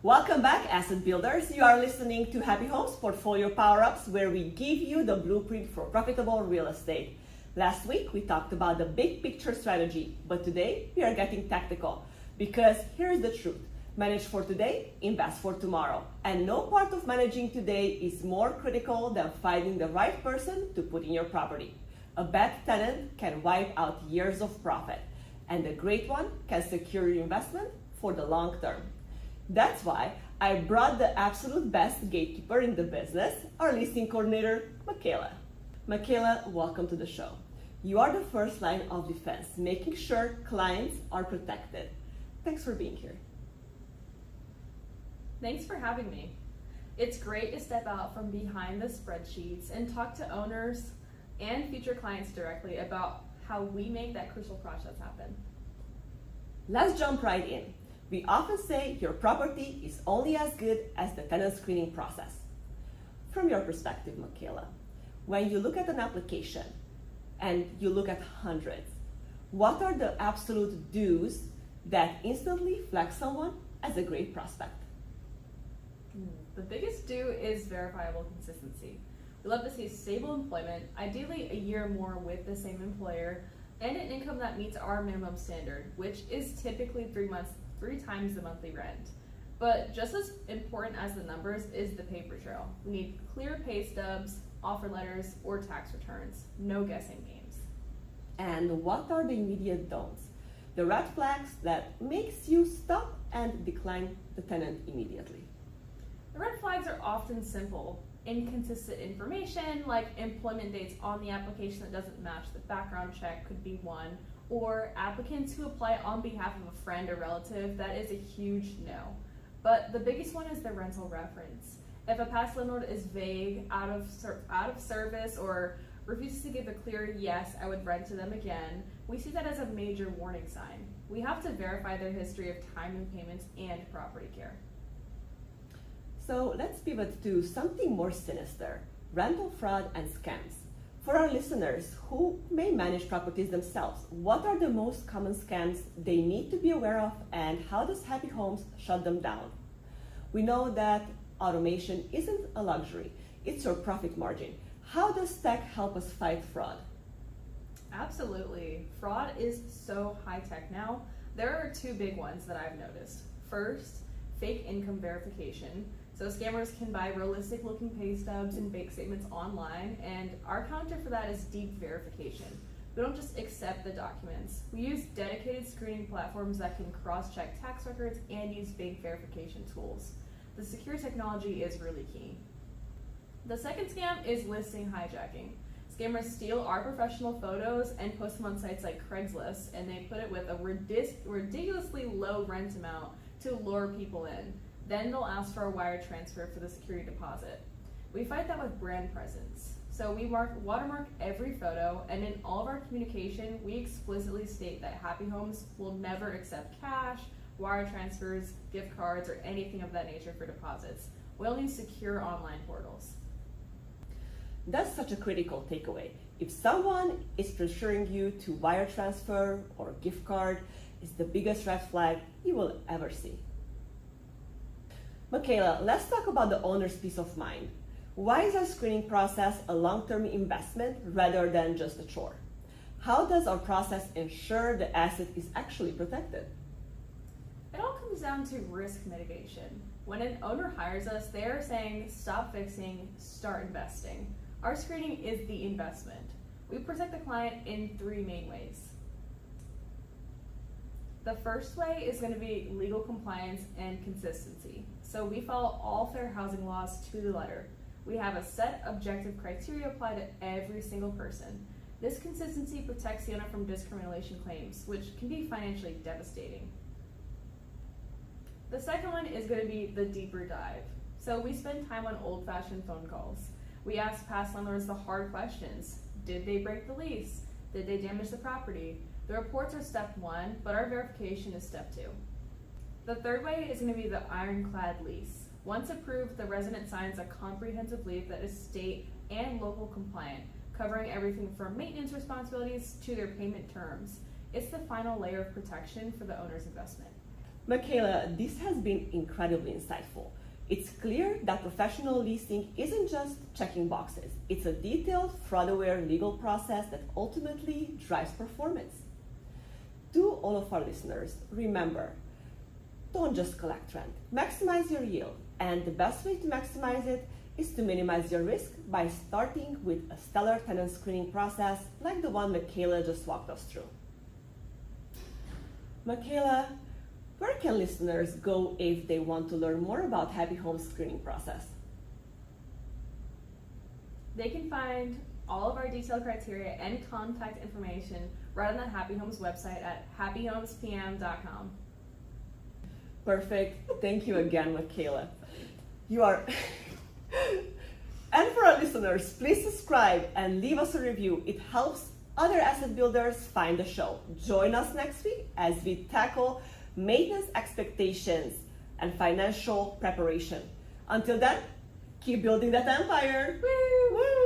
Welcome back, asset builders. You are listening to Happy Homes Portfolio Power-Ups, where we give you the blueprint for profitable real estate. Last week, we talked about the big picture strategy, but today we are getting tactical because here's the truth. Manage for today, invest for tomorrow. And no part of managing today is more critical than finding the right person to put in your property. A bad tenant can wipe out years of profit, and a great one can secure your investment for the long term. That's why I brought the absolute best gatekeeper in the business, our leasing coordinator, Makayla. Makayla, welcome to the show. You are the first line of defense, making sure clients are protected. Thanks for being here. Thanks for having me. It's great to step out from behind the spreadsheets and talk to owners and future clients directly about how we make that crucial process happen. Let's jump right in. We often say your property is only as good as the tenant screening process. From your perspective, Makayla, when you look at an application and you look at hundreds, what are the absolute do's that instantly flag someone as a great prospect? The biggest do is verifiable consistency. We love to see stable employment, ideally a year or more with the same employer, and an income that meets our minimum standard, which is typically 3 times the monthly rent. But just as important as the numbers is the paper trail. We need clear pay stubs, offer letters, or tax returns. No guessing games. And what are the immediate don'ts? The red flags that makes you stop and decline the tenant immediately. The red flags are often simple. Inconsistent information, like employment dates on the application that doesn't match the background check could be one, or applicants who apply on behalf of a friend or relative. That is a huge no. But the biggest one is the rental reference. If a past landlord is vague, out of service, or refuses to give a clear yes, I would rent to them again, we see that as a major warning sign. We have to verify their history of time and payments and property care. So let's pivot to something more sinister, rental fraud and scams. For our listeners who may manage properties themselves, what are the most common scams they need to be aware of, and how does Happy Homes shut them down? We know that automation isn't a luxury, it's your profit margin. How does tech help us fight fraud? Absolutely. Fraud is so high tech now. There are 2 big ones that I've noticed. First, fake income verification. So scammers can buy realistic looking pay stubs and bank statements online, and our counter for that is deep verification. We don't just accept the documents. We use dedicated screening platforms that can cross-check tax records and use bank verification tools. The secure technology is really key. The second scam is listing hijacking. Scammers steal our professional photos and post them on sites like Craigslist, and they put it with a ridiculously low rent amount to lure people in. Then they'll ask for a wire transfer for the security deposit. We fight that with brand presence. So we watermark every photo, and in all of our communication, we explicitly state that Happy Homes will never accept cash, wire transfers, gift cards, or anything of that nature for deposits. We only secure online portals. That's such a critical takeaway. If someone is pressuring you to wire transfer or gift card, it's the biggest red flag you will ever see. Makayla, let's talk about the owner's peace of mind. Why is our screening process a long-term investment rather than just a chore? How does our process ensure the asset is actually protected? It all comes down to risk mitigation. When an owner hires us, they are saying, stop fixing, start investing. Our screening is the investment. We protect the client in 3 main ways. The first way is going to be legal compliance and consistency. So we follow all fair housing laws to the letter. We have a set objective criteria applied to every single person. This consistency protects the owner from discrimination claims, which can be financially devastating. The second one is going to be the deeper dive. So we spend time on old-fashioned phone calls. We ask past landlords the hard questions. Did they break the lease? Did they damage the property? The reports are step 1, but our verification is step 2. The third way is going to be the ironclad lease. Once approved, the resident signs a comprehensive lease that is state and local compliant, covering everything from maintenance responsibilities to their payment terms. It's the final layer of protection for the owner's investment. Makayla, this has been incredibly insightful. It's clear that professional leasing isn't just checking boxes. It's a detailed, fraud-aware legal process that ultimately drives performance. To all of our listeners, remember, don't just collect rent. Maximize your yield. And the best way to maximize it is to minimize your risk by starting with a stellar tenant screening process like the one Makayla just walked us through. Makayla, where can listeners go if they want to learn more about Happy Homes screening process? They can find all of our detailed criteria and contact information right on the Happy Homes website at happyhomespm.com. Perfect. Thank you again, Makayla. You are... And for our listeners, please subscribe and leave us a review. It helps other asset builders find the show. Join us next week as we tackle maintenance expectations and financial preparation. Until then, keep building that empire. Woo! Woo!